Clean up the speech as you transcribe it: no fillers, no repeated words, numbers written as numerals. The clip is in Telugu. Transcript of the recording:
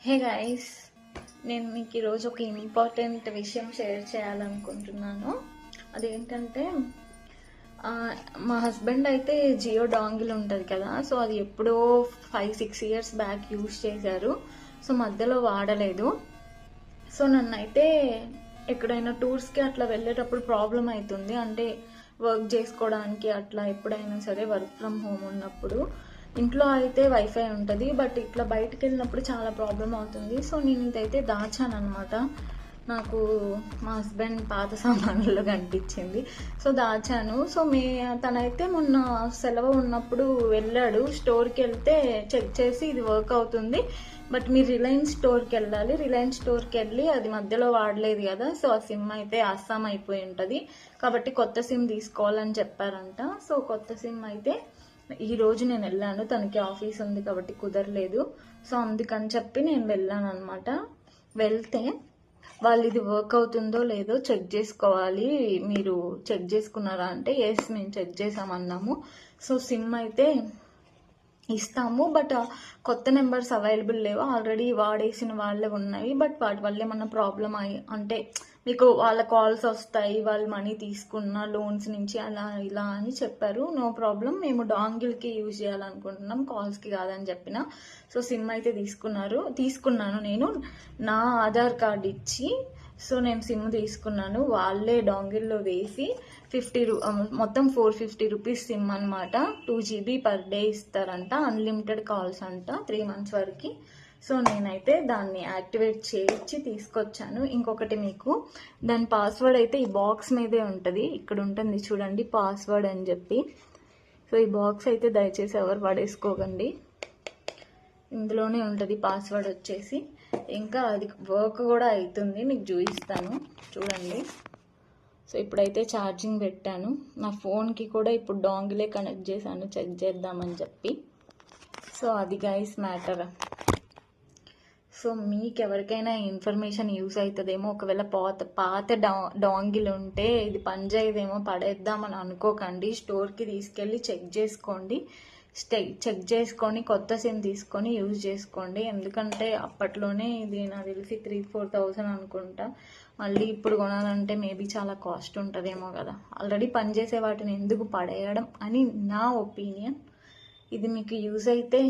హే గైస్, నేను మీకు ఈరోజు ఒక ఇంపార్టెంట్ విషయం షేర్ చేయాలనుకుంటున్నాను. అదేంటంటే మా హస్బెండ్ అయితే జియో డాంగిల్ ఉంటుంది కదా, సో అది ఎప్పుడో 5-6 ఇయర్స్ బ్యాక్ యూజ్ చేశారు. సో మధ్యలో వాడలేదు. సో నన్నైతే ఎక్కడైనా టూర్స్కి అట్లా వెళ్ళేటప్పుడు ప్రాబ్లం అవుతుంది. అంటే వర్క్ చేసుకోవడానికి అట్లా ఎప్పుడైనా సరే వర్క్ ఫ్రమ్ హోమ్ ఉన్నప్పుడు ఇంట్లో అయితే వైఫై ఉంటుంది, బట్ ఇట్లా బయటకు వెళ్ళినప్పుడు చాలా ప్రాబ్లం అవుతుంది. సో నేను ఇదైతే దాచాను అనమాట. నాకు మా హస్బెండ్ పాత సామాన్లలో కనిపించింది, సో దాచాను. సో తనైతే మొన్న సెలవు ఉన్నప్పుడు వెళ్ళాడు స్టోర్కి. వెళ్తే చెక్ చేసి ఇది వర్క్ అవుతుంది, బట్ మీరు రిలయన్స్ స్టోర్కి వెళ్ళాలి. రిలయన్స్ స్టోర్కి వెళ్ళి అది మధ్యలో వాడలేదు కదా, సో ఆ సిమ్ అయితే అస్సాం అయిపోయి ఉంటుంది, కాబట్టి కొత్త సిమ్ తీసుకోవాలని చెప్పారంట. సో కొత్త సిమ్ అయితే ఈరోజు నేను వెళ్ళాను, తనకి ఆఫీస్ ఉంది కాబట్టి కుదరలేదు. సో అందుకని చెప్పి నేను వెళ్ళాను అనమాట. వెళ్తే వాళ్ళు ఇది వర్క్ అవుతుందో లేదో చెక్ చేసుకోవాలి, మీరు చెక్ చేసుకున్నారా అంటే ఎస్ మేము చెక్ చేసామన్నాము. సో సిమ్ అయితే ఇస్తాము, బట్ కొత్త నెంబర్స్ అవైలబుల్ లేవు, ఆల్రెడీ వాడేసిన వాళ్ళే ఉన్నాయి. బట్ వాటి వల్ల ఏమన్నా ప్రాబ్లం అంటే మీకు వాళ్ళ కాల్స్ వస్తాయి, వాళ్ళు మనీ తీసుకున్న లోన్స్ నుంచి అలా ఇలా అని చెప్పారు. నో ప్రాబ్లం, మేము డాంగిల్కి యూజ్ చేయాలనుకుంటున్నాం, కాల్స్కి కాదని చెప్పిన. సో సిమ్ అయితే తీసుకున్నాను నేను నా ఆధార్ కార్డ్ ఇచ్చి. సో నేను సిమ్ తీసుకున్నాను, వాళ్ళే డాంగిల్లో వేసి మొత్తం 450 రూపీస్ సిమ్ అనమాట. 2 GB పర్ డే ఇస్తారంట, అన్లిమిటెడ్ కాల్స్ అంట 3 months వరకు. సో నేనైతే దాన్ని యాక్టివేట్ చేయించి తీసుకొచ్చాను. ఇంకొకటి, మీకు దాని పాస్వర్డ్ అయితే ఈ బాక్స్ మీదే ఉంటుంది, ఇక్కడ ఉంటుంది చూడండి పాస్వర్డ్ అని చెప్పి. సో ఈ బాక్స్ అయితే దయచేసి ఎవరు పడేసుకోకండి, ఇందులోనే ఉంటుంది పాస్వర్డ్ వచ్చేసి. ఇంకా అది వర్క్ కూడా అవుతుంది, మీకు చూపిస్తాను చూడండి. సో ఇప్పుడైతే ఛార్జింగ్ పెట్టాను, నా ఫోన్కి కూడా ఇప్పుడు డాంగిలే కనెక్ట్ చేశాను చెక్ చేద్దామని చెప్పి. సో అది గైస్ మ్యాటర్. సో మీకు ఎవరికైనా ఇన్ఫర్మేషన్ యూస్ అవుతుందేమో, ఒకవేళ పాత డాంగిల్ ఉంటే ఇది పనిచేయదేమో పడేద్దామని అనుకోకండి, స్టోర్కి తీసుకెళ్ళి చెక్ చేసుకోండి. చెక్ చేసుకొని కొత్త సిమ్ తీసుకొని యూజ్ చేసుకోండి. ఎందుకంటే అప్పట్లోనే ఇది నాకు తెలిసి 3-4 thousand అనుకుంటా. మళ్ళీ ఇప్పుడు కొనాలంటే మేబీ చాలా కాస్ట్ ఉంటుందేమో కదా. ఆల్రెడీ పనిచేసే వాటిని ఎందుకు పడేయడం అని నా ఒపీనియన్. ఇది మీకు యూజ్ అయితే